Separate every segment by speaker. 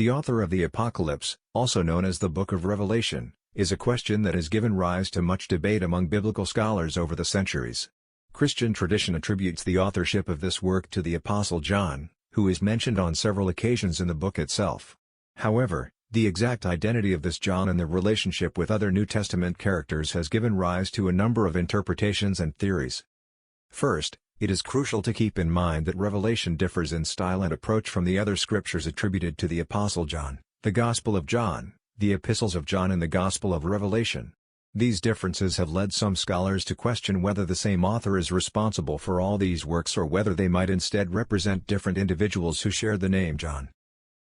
Speaker 1: The author of the Apocalypse, also known as the Book of Revelation, is a question that has given rise to much debate among biblical scholars over the centuries. Christian tradition attributes the authorship of this work to the Apostle John, who is mentioned on several occasions in the book itself. However, the exact identity of this John and the relationship with other New Testament characters has given rise to a number of interpretations and theories. First, it is crucial to keep in mind that Revelation differs in style and approach from the other scriptures attributed to the Apostle John, the Gospel of John, the Epistles of John and the Gospel of Revelation. These differences have led some scholars to question whether the same author is responsible for all these works or whether they might instead represent different individuals who share the name John.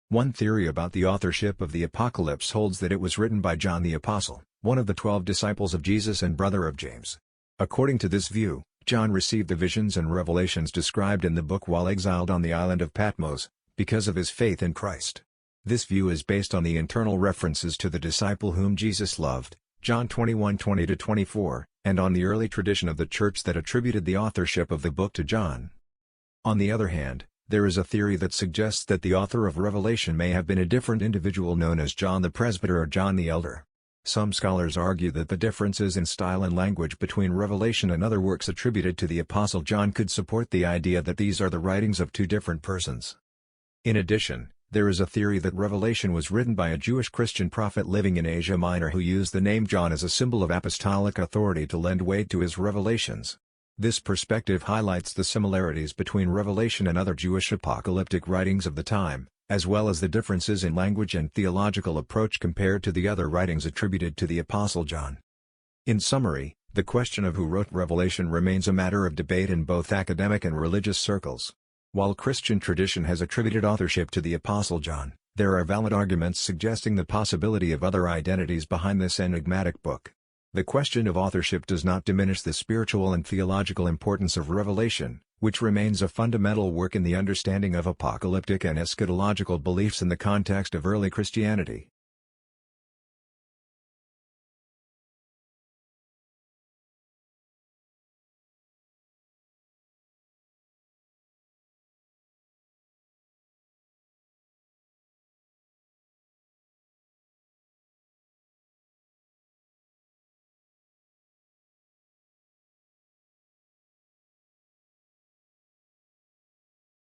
Speaker 1: One theory about the authorship of the Apocalypse holds that it was written by John the Apostle, one of the 12 disciples of Jesus and brother of James. According to this view, John received the visions and revelations described in the book while exiled on the island of Patmos, because of his faith in Christ. This view is based on the internal references to the disciple whom Jesus loved, John 21:20-24, and on the early tradition of the church that attributed the authorship of the book to John. On the other hand, there is a theory that suggests that the author of Revelation may have been a different individual known as John the Presbyter or John the Elder. Some scholars argue that the differences in style and language between Revelation and other works attributed to the Apostle John could support the idea that these are the writings of two different persons. In addition, there is a theory that Revelation was written by a Jewish Christian prophet living in Asia Minor who used the name John as a symbol of apostolic authority to lend weight to his revelations. This perspective highlights the similarities between Revelation and other Jewish apocalyptic writings of the time, as well as the differences in language and theological approach compared to the other writings attributed to the Apostle John. In summary, the question of who wrote Revelation remains a matter of debate in both academic and religious circles. While Christian tradition has attributed authorship to the Apostle John, there are valid arguments suggesting the possibility of other identities behind this enigmatic book. The question of authorship does not diminish the spiritual and theological importance of Revelation, which remains a fundamental work in the understanding of apocalyptic and eschatological beliefs in the context of early Christianity.